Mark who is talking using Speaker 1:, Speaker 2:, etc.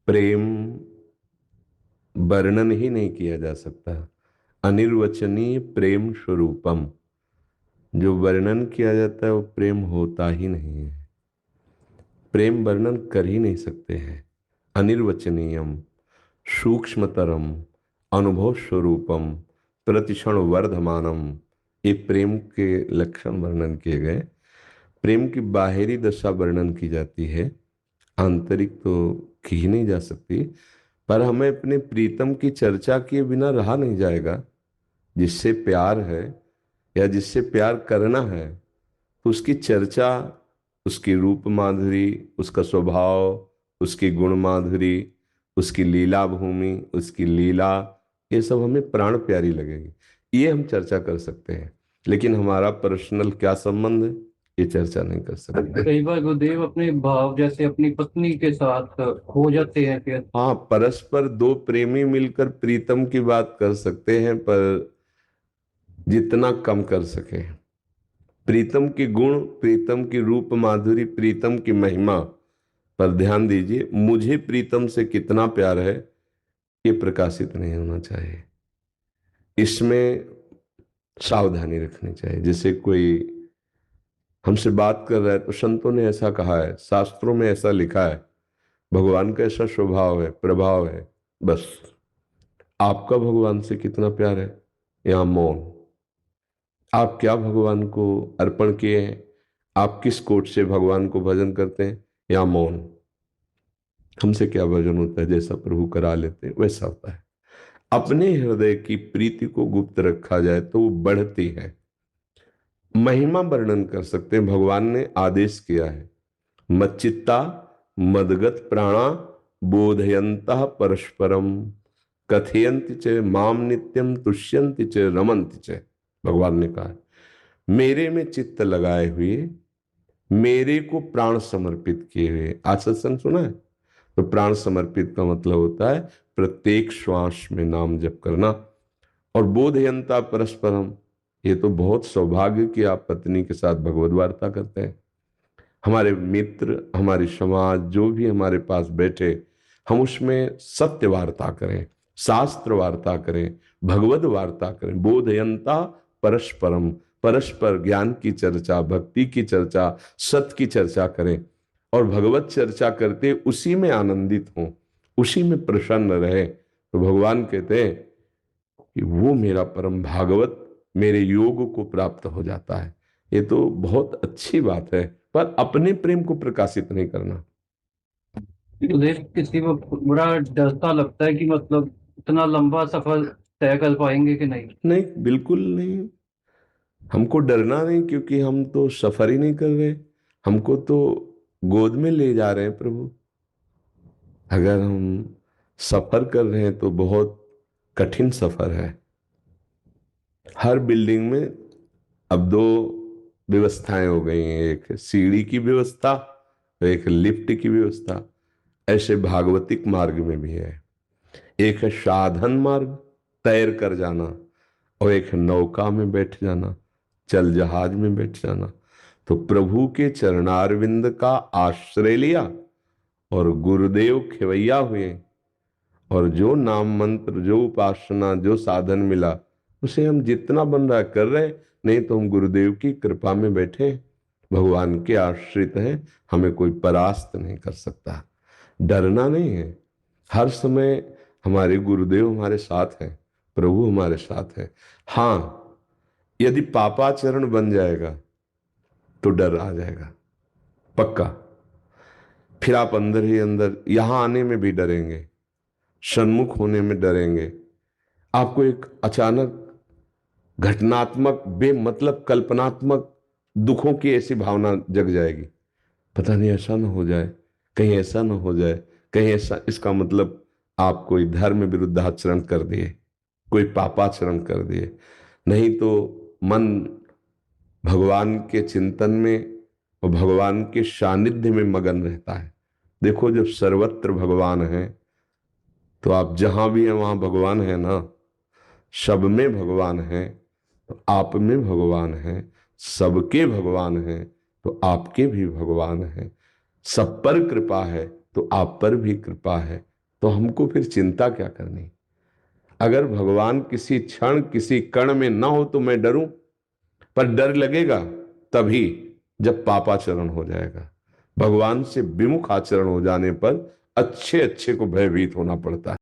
Speaker 1: प्रेम वर्णन ही नहीं किया जा सकता। अनिर्वचनीय प्रेम स्वरूपम, जो वर्णन किया जाता है वो प्रेम होता ही नहीं है। प्रेम वर्णन कर ही नहीं सकते हैं। अनिर्वचनीयम, सूक्ष्मतरम, अनुभव स्वरूपम, प्रतिक्षण वर्धमानम, ये प्रेम के लक्षण वर्णन किए गए। प्रेम की बाहरी दशा वर्णन की जाती है, आंतरिक तो की ही नहीं जा सकती। पर हमें अपने प्रीतम की चर्चा किए बिना रहा नहीं जाएगा। जिससे प्यार है या जिससे प्यार करना है, तो उसकी चर्चा, उसकी रूप माधुरी, उसका स्वभाव, उसकी गुण माधुरी, उसकी लीला भूमि, उसकी लीला, ये सब हमें प्राण प्यारी लगेगी। ये हम चर्चा कर सकते हैं, लेकिन हमारा पर्सनल क्या संबंध है, ये चर्चा नहीं कर सकते।
Speaker 2: कई बार गुरुदेव अपने भाव जैसे अपनी पत्नी के साथ खो जाते हैं फिर।
Speaker 1: हाँ, परस्पर दो प्रेमी मिलकर प्रीतम की बात कर सकते हैं, पर जितना कम कर सके। प्रीतम की गुण, प्रीतम की रूप माधुरी, प्रीतम की महिमा पर ध्यान दीजिए। मुझे प्रीतम से कितना प्यार है, ये प्रकाशित नहीं होना चाहिए। इसमें सावधानी रखनी चाहिए। जैसे कोई हमसे बात कर रहा है तो संतों ने ऐसा कहा है, शास्त्रों में ऐसा लिखा है, भगवान का ऐसा स्वभाव है, प्रभाव है। बस आपका भगवान से कितना प्यार है, यहाँ मौन। आप क्या भगवान को अर्पण किए हैं, आप किस कोट से भगवान को भजन करते हैं, यहाँ मौन। हमसे क्या भजन होता है, जैसा प्रभु करा लेते हैं वैसा होता है। अपने हृदय की प्रीति को गुप्त रखा जाए तो वो बढ़ती है। महिमा वर्णन कर सकते हैं, भगवान ने आदेश किया है, मच्चित्ता मदगत प्राणा बोधयंतः परस्परम कथयन्ति च माम नित्यम तुष्यन्ति च रमन्ति च। भगवान ने कहा है, मेरे में चित्त लगाए हुए, मेरे को प्राण समर्पित किए हुए। आज सत्संग सुना है? तो प्राण समर्पित का मतलब होता है प्रत्येक श्वास में नाम जप करना। और बोधयंता परस्परम, ये तो बहुत सौभाग्य कि आप पत्नी के साथ भगवत वार्ता करते हैं। हमारे मित्र, हमारी समाज, जो भी हमारे पास बैठे, हम उसमें सत्य वार्ता करें, शास्त्र वार्ता करें, भगवत वार्ता करें। बोधयंता परस्परम, परस्पर ज्ञान की चर्चा, भक्ति की चर्चा, सत्य की चर्चा करें और भगवत चर्चा करते उसी में आनंदित हों, उसी में प्रसन्न रहे। तो भगवान कहते हैं कि वो मेरा परम भागवत मेरे योग को प्राप्त हो जाता है। ये तो बहुत अच्छी बात है, पर अपने प्रेम को प्रकाशित नहीं करना।
Speaker 2: गुरुदेव किसी को बड़ा डरता लगता है कि मतलब इतना लंबा सफर तय कर पाएंगे कि नहीं।
Speaker 1: नहीं, बिल्कुल नहीं। हमको डरना नहीं, क्योंकि हम तो सफर ही नहीं कर रहे। हमको तो गोद में ले जा रहे हैं प्रभु। अगर हम सफर कर रहे हैं तो बहुत कठिन सफर है। हर बिल्डिंग में अब दो व्यवस्थाएं हो गई हैं, एक सीढ़ी की व्यवस्था और एक लिफ्ट की व्यवस्था। ऐसे भागवतिक मार्ग में भी है। एक है साधन मार्ग, तैर कर जाना, और एक है नौका में बैठ जाना, जल जहाज में बैठ जाना। तो प्रभु के चरणारविंद का आश्रय लिया और गुरुदेव खेवैया हुए, और जो नाम मंत्र, जो उपासना, जो साधन मिला, उसे हम जितना बन रहा कर रहे। नहीं तो हम गुरुदेव की कृपा में बैठे, भगवान के आश्रित हैं, हमें कोई परास्त नहीं कर सकता। डरना नहीं है। हर समय हमारे गुरुदेव हमारे साथ हैं, प्रभु हमारे साथ है। हाँ, यदि पापाचरण बन जाएगा तो डर आ जाएगा, पक्का। फिर आप अंदर ही अंदर यहां आने में भी डरेंगे, सन्मुख होने में डरेंगे। आपको एक अचानक घटनात्मक, बेमतलब कल्पनात्मक दुखों की ऐसी भावना जग जाएगी, पता नहीं ऐसा ना हो जाए, कहीं ऐसा ना हो जाए, कहीं ऐसा। इसका मतलब आप कोई धर्म विरुद्ध आचरण कर दिए, कोई पापाचरण कर दिए। नहीं तो मन भगवान के चिंतन में और भगवान के सानिध्य में मगन रहता है। देखो, जब सर्वत्र भगवान है तो आप जहां भी हैं वहां भगवान है ना। सब में भगवान है तो आप में भगवान है, सबके भगवान है तो आपके भी भगवान है। सब पर कृपा है तो आप पर भी कृपा है। तो हमको फिर चिंता क्या करनी। अगर भगवान किसी क्षण किसी कण में ना हो तो मैं डरूं, पर डर लगेगा तभी जब पापाचरण हो जाएगा। भगवान से विमुख आचरण हो जाने पर अच्छे अच्छे को भयभीत होना पड़ता है।